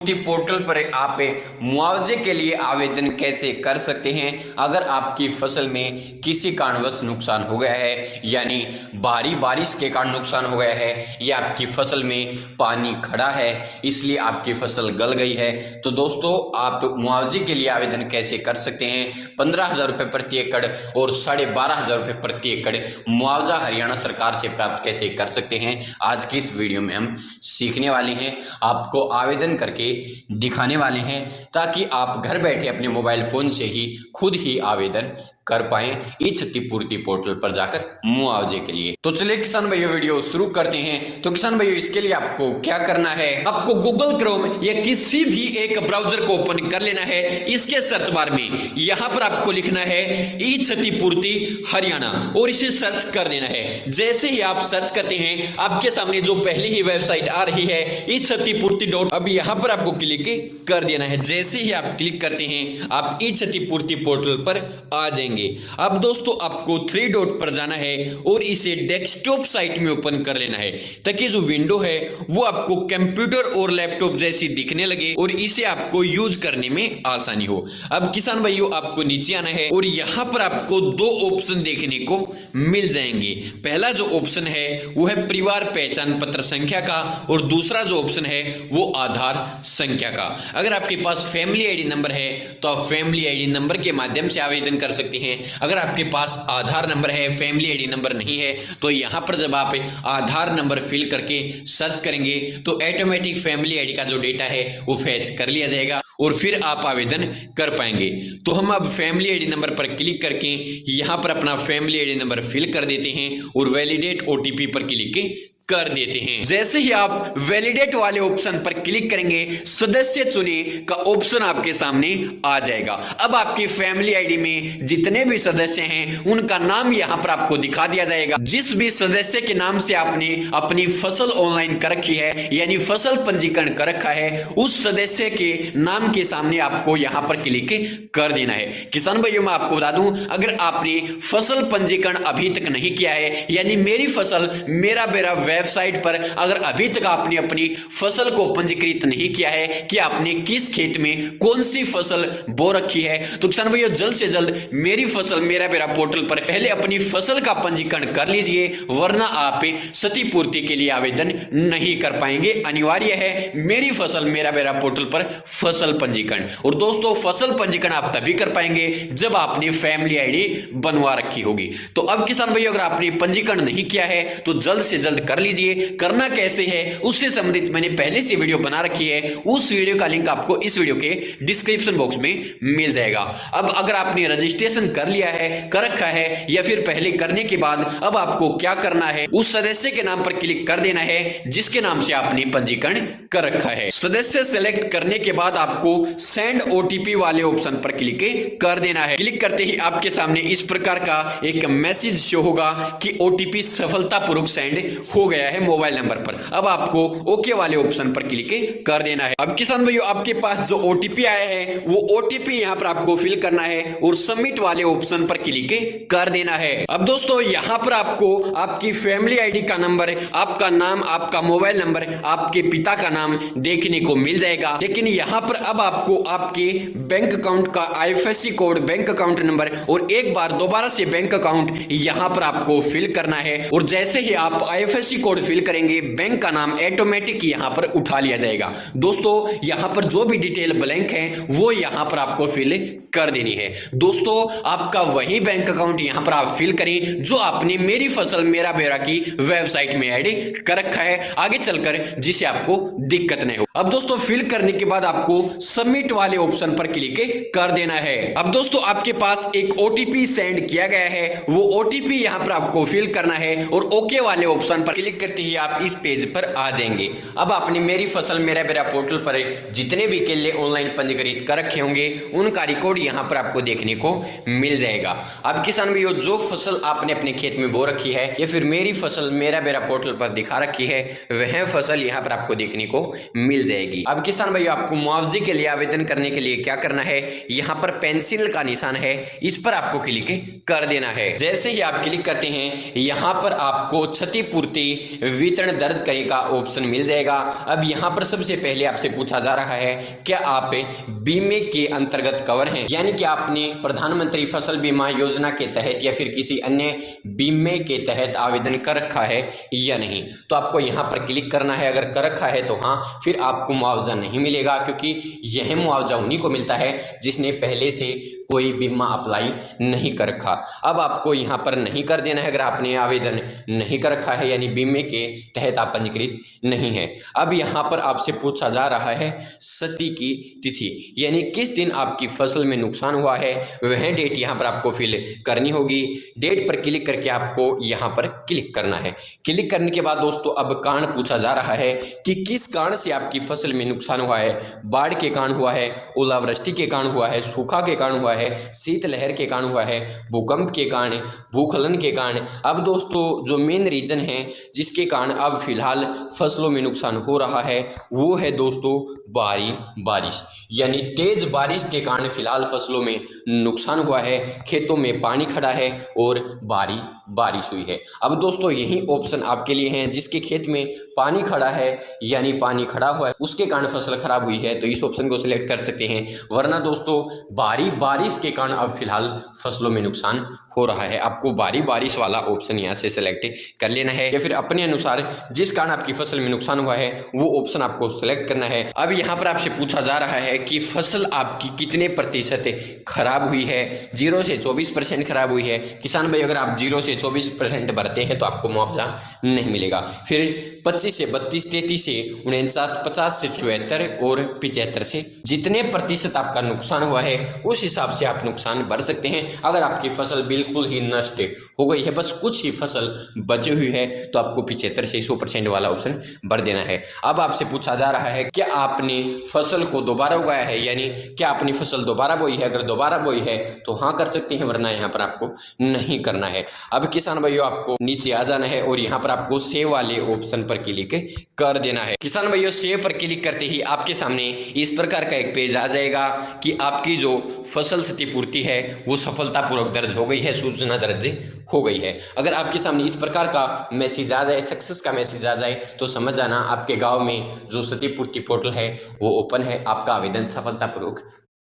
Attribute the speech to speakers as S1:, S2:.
S1: Portal पर आप मुआवजे के लिए आवेदन कैसे कर सकते हैं अगर आपकी फसल में किसी कारणवश नुकसान हो गया है, यानी भारी बारिश के कारण नुकसान हो गया है या आपकी फसल में पानी खड़ा है इसलिए आपकी फसल गल गई है। तो दोस्तों आप मुआवजे के लिए आवेदन कैसे कर सकते हैं। 15,000 रुपये प्रति एकड़ और 12,500 रुपये प्रति एकड़ मुआवजा हरियाणा सरकार से प्राप्त कैसे कर सकते हैं, आज की इस वीडियो में हम सीखने वाले हैं, आपको आवेदन करके दिखाने वाले हैं ताकि आप घर बैठे अपने मोबाइल फोन से ही खुद ही आवेदन कर पाएं ई क्षतिपूर्ति पोर्टल पर जाकर मुआवजे के लिए। तो चलिए किसान भाइयों वीडियो शुरू करते हैं। तो किसान भाइयों इसके लिए आपको क्या करना है, आपको गूगल क्रोम या किसी भी एक ब्राउजर को ओपन कर लेना है। इसके सर्च बार में यहां पर आपको लिखना है ई क्षतिपूर्ति हरियाणा और इसे सर्च कर देना है। जैसे ही आप सर्च करते हैं आपके सामने जो पहली ही वेबसाइट आ रही है ई क्षतिपूर्ति अब यहां पर आपको क्लिक कर देना है। जैसे ही आप क्लिक करते हैं आप ई क्षतिपूर्ति पोर्टल पर आ जाएंगे। अब दोस्तों आपको 3 डॉट पर जाना है और इसे डेस्कटॉप साइट में ओपन कर लेना है ताकि जो विंडो है वो आपको कंप्यूटर और लैपटॉप जैसी दिखने लगे और इसे आपको यूज करने में आसानी हो। अब किसान भाइयों आपको नीचे आना है और यहां पर आपको 2 ऑप्शन देखने को मिल जाएंगे। पहला जो ऑप्शन है वो है परिवार पहचान पत्र संख्या का और दूसरा जो ऑप्शन है वो आधार संख्या का। अगर आपके पास फैमिली आईडी नंबर है तो आप फैमिली आईडी नंबर के माध्यम से आवेदन कर सकते हैं। अगर आपके पास आधार नंबर है, फैमिली आईडी नंबर नहीं है, तो यहां पर जब आप आधार नंबर फिल करके सर्च करेंगे तो ऑटोमेटिक फैमिली आईडी का जो डेटा है वो फैच कर लिया जाएगा और फिर आप आवेदन कर पाएंगे। तो हम अब फैमिली आईडी नंबर पर क्लिक करके यहां पर अपना फैमिली आईडी नंबर फिल कर देते हैं और वैलिडेट ओटीपी पर क्लिक कर देते हैं। जैसे ही आप वैलिडेट वाले ऑप्शन पर क्लिक करेंगे सदस्य चुने का ऑप्शन आपके सामने आ जाएगा। अब आपकी फैमिली आईडी में जितने भी सदस्य हैं उनका नाम यहां पर आपको दिखा दिया जाएगा। जिस भी सदस्य के नाम से आपने अपनी फसल ऑनलाइन कर रखी है यानी फसल पंजीकरण कर रखा है उस सदस्य के नाम के सामने आपको यहां पर क्लिक कर देना है। किसान भाइयों मैं आपको बता दूं अगर आपने फसल पंजीकरण अभी तक नहीं किया है यानी मेरी फसल मेरा बेरा वेबसाइट पर अगर अभी तक आपने अपनी फसल को पंजीकृत नहीं किया है कि आपने किस खेत में कौन सी फसल बो रखी है तो किसान भाइयों जल्द से जल्द मेरी फसल मेरा बेरा पोर्टल पर पहले अपनी फसल का पंजीकरण कर लीजिए, वरना आप क्षतिपूर्ति के लिए आवेदन नहीं कर पाएंगे। अनिवार्य है मेरी फसल मेरा बेरा पोर्टल पर फसल पंजीकरण। और दोस्तों फसल पंजीकरण आप तभी कर पाएंगे जब आपने फैमिली आईडी बनवा रखी होगी। तो अब किसान भाइयों अगर आपने पंजीकरण नहीं किया है तो जल्द से जल्द कर लीजिए। करना कैसे है उससे संबंधित मैंने पहले से वीडियो बना रखी है, उस वीडियो का लिंक आपको इस वीडियो के डिस्क्रिप्शन बॉक्स में मिल जाएगा। अब अगर आपने रजिस्ट्रेशन कर लिया है, कर रखा है या फिर पहले करने के बाद अब आपको क्या करना है, उस सदस्य के नाम पर क्लिक कर देना है जिसके नाम से आपने पंजीकरण कर रखा है। सदस्य सेलेक्ट करने के बाद आपको सेंड ओटीपी वाले ऑप्शन पर क्लिक कर देना है। क्लिक करते ही आपके सामने इस प्रकार का एक मैसेज शो होगा कि ओटीपी सफलतापूर्वक सेंड हो गया है मोबाइल नंबर पर। अब आपको ओके वाले ऑप्शन पर क्लिक कर देना है। अब किसान भाइयों आपके पास जो ओटीपी आया है वो ओटीपी यहां पर आपको फिल करना है और सबमिट वाले ऑप्शन पर क्लिक कर देना है। अब दोस्तों यहां पर आपको आपकी फैमिली आईडी का नंबर, आपका नाम, आपका मोबाइल नंबर, आपके पिता का नाम देखने को मिल जाएगा। लेकिन यहां पर अब आपको आपके बैंक अकाउंट का IFSC code, bank account number और एक बार दोबारा से बैंक अकाउंट यहां पर आपको फिल करना है। और जैसे ही आप आईएफएससी कोड फिल करेंगे बैंक का नाम ऑटोमेटिक यहां पर उठा लिया जाएगा। दोस्तों यहां पर जो भी डिटेल ब्लैंक है वो यहां पर आपको फिल कर देनी है। दोस्तों आपका वही बैंक अकाउंट यहां पर आप फिल करें जो आपने मेरी फसल मेरा बेरा की वेबसाइट में ऐड कर रखा है आगे चलकर, जिसे आपको दिक्कत नहीं हो। अब दोस्तों फिल करने के बाद आपको सबमिट वाले ऑप्शन पर क्लिक कर देना है। अब दोस्तों आपके पास एक ओटीपी सेंड किया गया है, वो ओटीपी यहां पर आपको फिल करना है और ओके वाले ऑप्शन पर क्लिक करते ही आप इस पेज पर आ जाएंगे। अब आपने मेरी फसल मेरा बेरा पोर्टल पर जितने भी केले ऑनलाइन पंजीकृत कर रखे होंगे उनका रिकॉर्ड यहां पर आपको देखने को मिल जाएगा। अब किसान भाइयों जो फसल आपने अपने खेत में बो रखी है या फिर मेरी फसल मेरा बेरा पोर्टल पर दिखा रखी है वह फसल यहां पर आपको देखने को मिल जाएगी। अब किसान भाइयों आपको मुआवजे के लिए आवेदन करने के लिए क्या करना है, यहां पर पेंसिल का निशान है इस पर आपको क्लिक कर देना है। जैसे ही आप क्लिक करते हैं यहां पर आपको क्षतिपूर्ति वितरण दर्ज करे का ऑप्शन मिल जाएगा। अब यहाँ पर सबसे पहले आपसे पूछा जा रहा है क्या आप बीमे के अंतर्गत कवर हैं, यानी कि आपने प्रधानमंत्री फसल बीमा योजना के तहत या फिर किसी अन्य बीमे के तहत आवेदन कर रखा है या नहीं। तो आपको यहाँ पर क्लिक करना है। अगर कर रखा है तो हाँ, फिर आपको मुआवजा नहीं मिलेगा, क्योंकि यह मुआवजा उन्हीं को मिलता है जिसने पहले से कोई बीमा अप्लाई नहीं कर रखा। अब आपको यहाँ पर नहीं कर देना है अगर आपने आवेदन नहीं कर रखा है, यानी बीमे के तहत आप पंजीकृत नहीं है। अब यहाँ पर आपसे पूछा जा रहा है क्षति की तिथि, यानी किस दिन आपकी फसल में नुकसान हुआ है, वह डेट यहाँ पर आपको फिल करनी होगी। डेट पर क्लिक करके आपको यहाँ पर क्लिक करना है। क्लिक करने के बाद दोस्तों अब कारण पूछा जा रहा है कि किस कारण से आपकी फसल में नुकसान हुआ है। बाढ़ के कारण हुआ है, ओलावृष्टि के कारण हुआ है, सूखा के कारण हुआ है, शीतलहर के कारण हुआ है, भूकंप के कारण, भूस्खलन के कारण। अब दोस्तों जो मेन रीजन है जिसके कारण अब फिलहाल फसलों में नुकसान हो रहा है वो है दोस्तों भारी बारिश, यानी तेज बारिश के कारण फिलहाल फसलों में नुकसान हुआ है, खेतों में पानी खड़ा है और भारी बारिश हुई है। अब दोस्तों यही ऑप्शन आपके लिए हैं, जिसके खेत में पानी खड़ा है यानी पानी खड़ा हुआ है उसके कारण फसल खराब हुई है तो इस ऑप्शन को सिलेक्ट कर सकते हैं। वरना दोस्तों भारी बारिश के कारण अब फिलहाल फसलों में नुकसान हो रहा है, आपको भारी बारिश वाला ऑप्शन यहाँ से सिलेक्ट कर लेना है, या फिर अपने अनुसार जिस कारण आपकी फसल में नुकसान हुआ है वो ऑप्शन आपको सिलेक्ट करना है। अब यहाँ पर आपसे पूछा जा रहा है कि फसल आपकी कितने प्रतिशत खराब हुई है। 0 से 24% खराब हुई है। किसान भाई अगर आप 0 से 24% भरते हैं तो आपको मुआवजा नहीं मिलेगा। फिर 25 से 32, 33 से 49, 50 से 74 और 75 से जितने प्रतिशत आपका नुकसान हुआ है उस हिसाब से आप नुकसान भर सकते हैं। अगर आपकी फसल बिल्कुल ही नष्ट हो गई है, बस कुछ ही फसल बची हुई है, तो आपको 75 से 100% वाला ऑप्शन भर देना है। अब आपसे पूछा जा रहा है क्या आपने फसल को दोबारा उगाया है, यानी क्या अपनी फसल दोबारा बोई है। अगर दोबारा बोई है तो हाँ कर सकते हैं, वरना यहाँ पर आपको नहीं करना है। अब किसान भाइयों आपको नीचे आ जाना है और यहाँ पर आपको सेव वाले ऑप्शन पर क्लिक कर देना है। किसान भाइयों सेव पर क्लिक करते ही आपके सामने इस प्रकार का एक पेज आ जाएगा कि आपकी जो फसल क्षतिपूर्ति है वो सफलतापूर्वक दर्ज हो गई है, सूचना दर्ज हो गई है। अगर आपके सामने इस प्रकार का मैसेज आ जाए, सक्सेस का मैसेज आ जाए, तो समझ जाना आपके गांव में जो क्षतिपूर्ति पोर्टल है वो ओपन है, आपका आवेदन सफलतापूर्वक